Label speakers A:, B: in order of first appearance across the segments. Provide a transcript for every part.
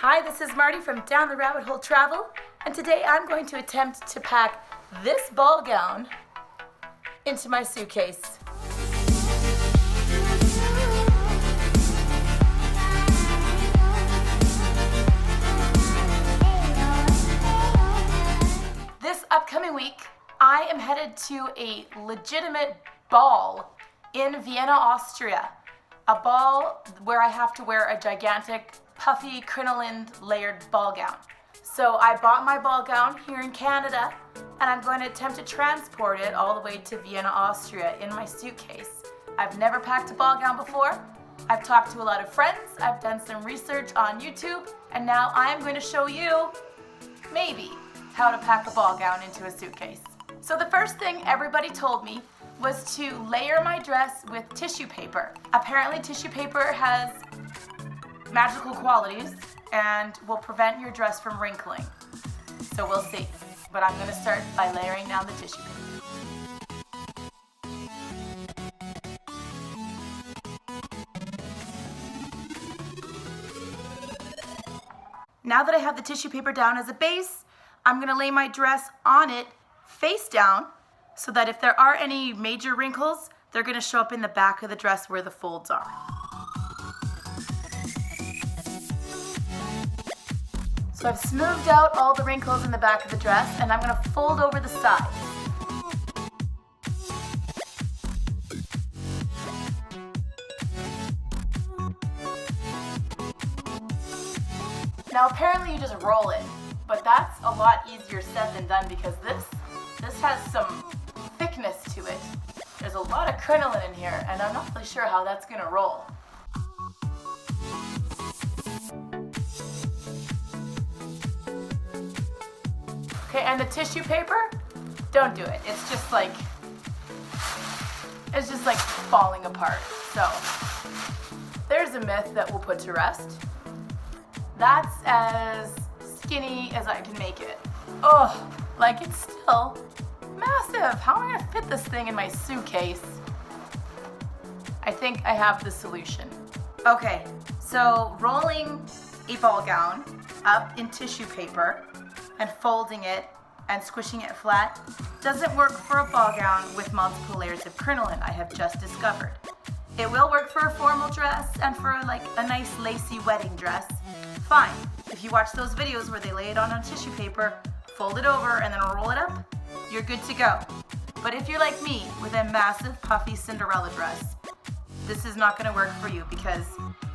A: Hi, this is Marty from Down the Rabbit Hole Travel, and today I'm going to attempt to pack this ball gown into my suitcase. This upcoming week, I am headed to a legitimate ball in Vienna, Austria. A ball where I have to wear a gigantic puffy crinoline layered ball gown. So I bought my ball gown here in Canada and I'm going to attempt to transport it all the way to Vienna, Austria in my suitcase. I've never packed a ball gown before. I've talked to a lot of friends, I've done some research on YouTube, and now I'm going to show you, maybe, how to pack a ball gown into a suitcase. So the first thing everybody told me was to layer my dress with tissue paper. Apparently tissue paper has magical qualities and will prevent your dress from wrinkling. So we'll see. But I'm gonna start by layering down the tissue paper. Now that I have the tissue paper down as a base, I'm gonna lay my dress on it face down so that if there are any major wrinkles, they're gonna show up in the back of the dress where the folds are. So I've smoothed out all the wrinkles in the back of the dress and I'm gonna fold over the side. Now apparently you just roll it, but that's a lot easier said than done because this has some thickness to it. There's a lot of crinoline in here and I'm not really sure how that's gonna roll. Okay, and the tissue paper, don't do it. It's just like falling apart. So there's a myth that we'll put to rest. That's as skinny as I can make it. Oh, like it's still massive. How am I gonna fit this thing in my suitcase? I think I have the solution. Okay, so rolling a ball gown up in tissue paper and folding it and squishing it flat doesn't work for a ball gown with multiple layers of crinoline, I have just discovered. It will work for a formal dress and for like a nice lacy wedding dress. Fine, if you watch those videos where they lay it on tissue paper, fold it over and then roll it up, you're good to go. But if you're like me with a massive puffy Cinderella dress, this is not gonna work for you because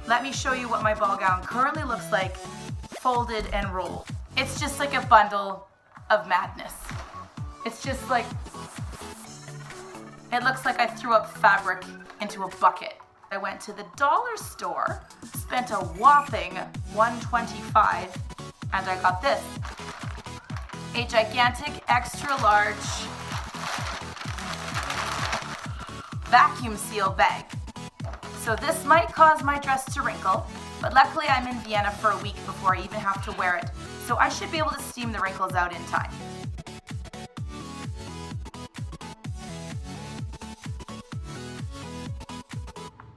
A: let me show you what my ball gown currently looks like folded and rolled. It's just like a bundle of madness. It's just like, it looks like I threw up fabric into a bucket. I went to the dollar store, spent a whopping $125, and I got this. A gigantic extra large vacuum seal bag. So this might cause my dress to wrinkle, but luckily I'm in Vienna for a week before I even have to wear it. So I should be able to steam the wrinkles out in time.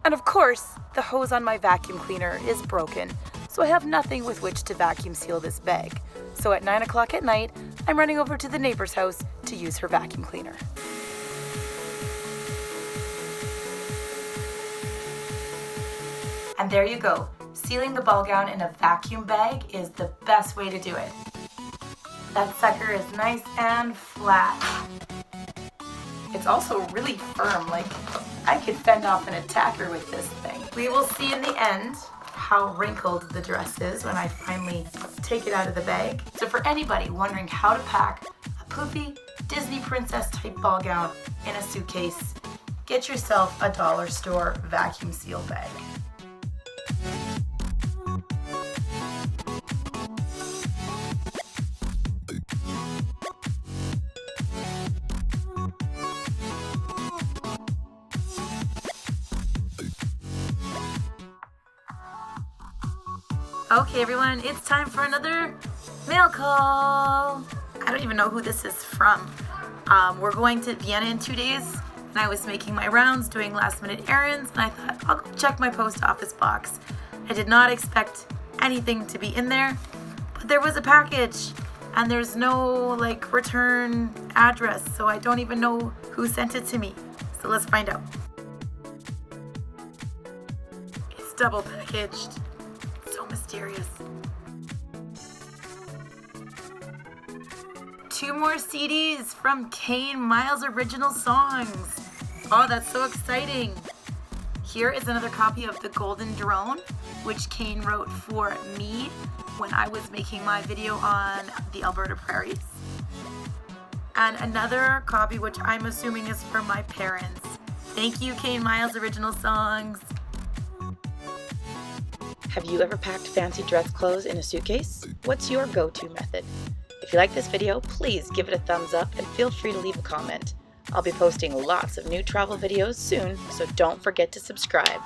A: And of course, the hose on my vacuum cleaner is broken, so I have nothing with which to vacuum seal this bag. So at 9 o'clock at night, I'm running over to the neighbor's house to use her vacuum cleaner. And there you go. Sealing the ball gown in a vacuum bag is the best way to do it. That sucker is nice and flat. It's also really firm, like I could fend off an attacker with this thing. We will see in the end how wrinkled the dress is when I finally take it out of the bag. So for anybody wondering how to pack a poofy Disney princess type ball gown in a suitcase, get yourself a dollar store vacuum seal bag. Okay everyone, it's time for another mail call. I don't even know who this is from. We're going to Vienna in 2 days and I was making my rounds doing last minute errands and I thought I'll go check my post office box. I did not expect anything to be in there, but there was a package and there's no like return address, so I don't even know who sent it to me. So let's find out. It's double packaged. So mysterious. 2 more CDs from Kane Miles' original songs. Oh, that's so exciting. Here is another copy of The Golden Drone, which Kane wrote for me when I was making my video on the Alberta prairies. And another copy, which I'm assuming is from my parents. Thank you, Kane Miles' original songs.
B: Have you ever packed fancy dress clothes in a suitcase? What's your go-to method? If you like this video, please give it a thumbs up and feel free to leave a comment. I'll be posting lots of new travel videos soon, so don't forget to subscribe.